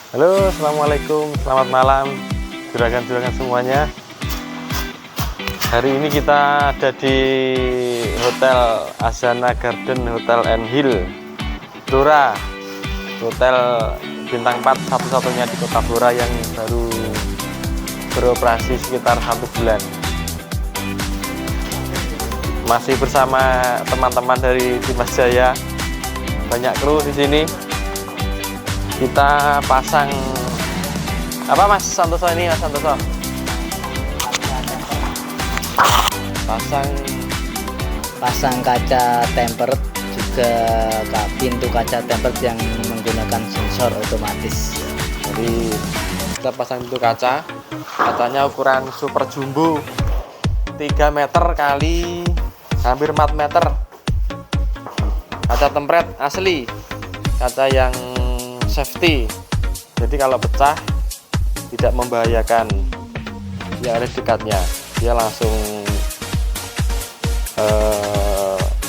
Halo, assalamualaikum, selamat malam juragan-juragan semuanya. Hari ini kita ada di Hotel Azana Garden Hotel and Hill Blora, hotel bintang 4 satu-satunya di Kota Blora yang baru beroperasi sekitar 1 bulan. Masih bersama teman-teman dari Dimas Jaya, banyak kru di sini. Kita pasang apa Mas Santoso ini, Mas Santoso? Pasang kaca tempered, juga pintu kaca tempered yang menggunakan sensor otomatis. Jadi kita pasang pintu kacanya ukuran super jumbo 3 meter kali hampir 4 meter. Kaca tempret asli, kaca yang safety, jadi kalau pecah tidak membahayakan yang ada di dekatnya, dia langsung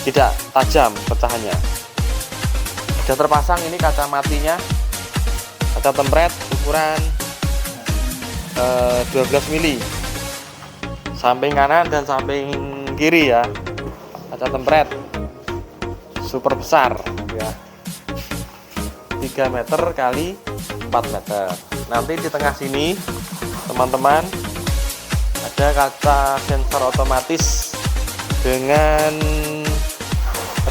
tidak tajam pecahannya. Sudah terpasang ini kaca matinya, kaca tempret ukuran 12 mili, samping kanan dan samping kiri ya, kaca tempret super besar ya, 3 meter kali 4 meter. Nanti di tengah sini teman-teman ada kaca sensor otomatis dengan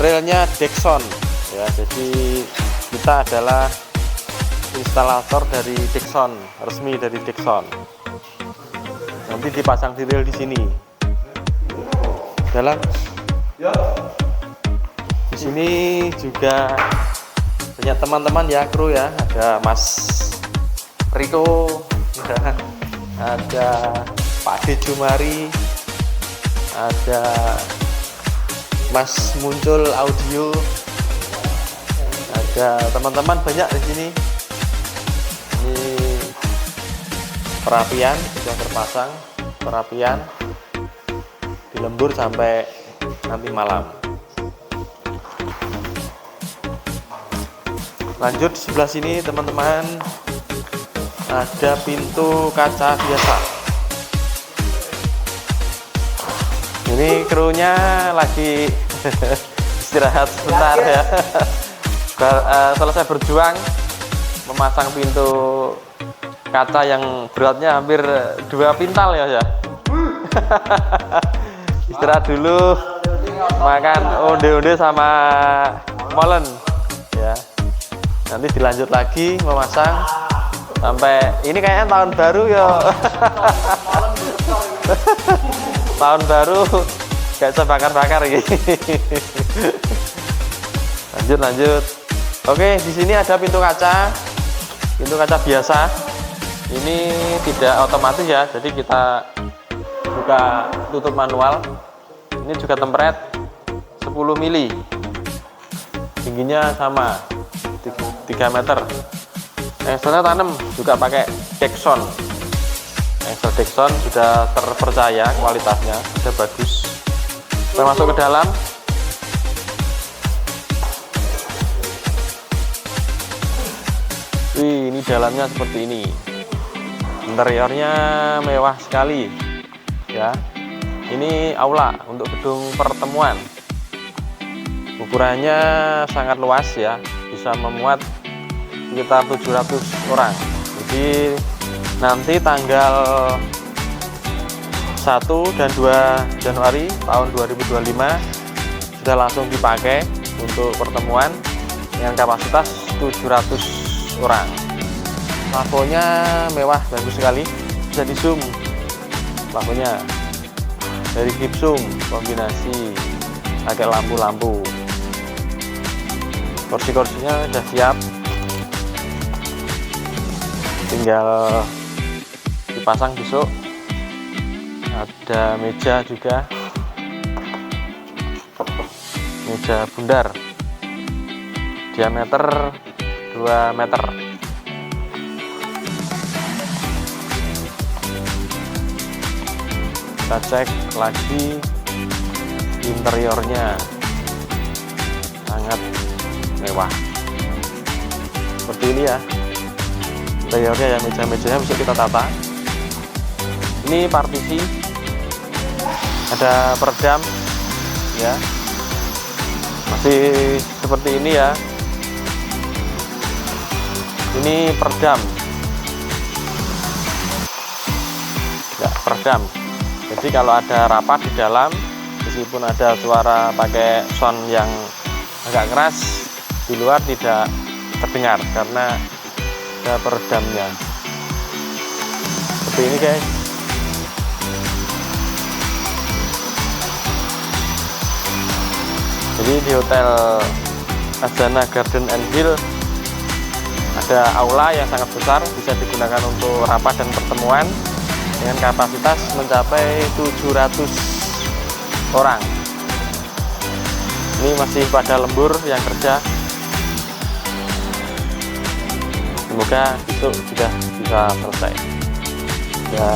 relnya Dexon ya. Jadi kita adalah instalator dari Dexon, resmi dari Dexon. Nanti dipasang di rel di sini. Jalan. Di sini juga banyak teman-teman ya, kru ya, ada Mas Riko, ada Pak De Jumari, ada Mas Muncul Audio, ada teman-teman banyak di sini. Ini perapian sudah terpasang, perapian dilembur sampai nanti malam. Lanjut di sebelah sini teman-teman, ada pintu kaca biasa. Ini krunya lagi istirahat sebentar ya. Selesai berjuang memasang pintu kaca yang beratnya hampir 2 pintal ya. Istirahat dulu, makan onde-onde sama molen ya. Nanti dilanjut lagi memasang sampai ini kayaknya tahun baru ya. Tahun baru gak bisa bakar-bakar gitu. Lanjut. Oke, di sini ada pintu kaca biasa. Ini tidak otomatis ya, jadi kita buka tutup manual. Ini juga tempret 10 mili, tingginya sama 3 meter. Engselnya tanam juga pakai Dexon. Engsel Dexon sudah terpercaya, kualitasnya sudah bagus. Kita masuk ke dalam. Wih, ini dalamnya seperti ini. Interiornya mewah sekali ya. Ini aula untuk gedung pertemuan. Ukurannya sangat luas ya, bisa memuat sekitar 700 orang. Jadi nanti tanggal 1 dan 2 Januari tahun 2025 sudah langsung dipakai untuk pertemuan dengan kapasitas 700 orang. Plafonnya mewah, bagus sekali, bisa di zoom plafonnya dari gipsum kombinasi pakai lampu-lampu. Kursi-kursinya sudah siap, tinggal dipasang besok. Ada meja juga, meja bundar diameter 2 meter. Kita cek lagi interiornya, sangat mewah seperti ini ya. interiornya ya, meja-mejanya bisa kita tata. Ini partisi, ada peredam ya, masih seperti ini ya. Ini peredam ya, peredam. Jadi kalau ada rapat di dalam, meskipun ada suara pakai sound yang agak keras, di luar tidak terdengar karena ada peredamnya. Seperti ini guys. Jadi di Hotel Azana Garden and Hill ada aula yang sangat besar, bisa digunakan untuk rapat dan pertemuan dengan kapasitas mencapai 700 orang. Ini masih pada lembur yang kerja. Semoga besok sudah bisa selesai ya.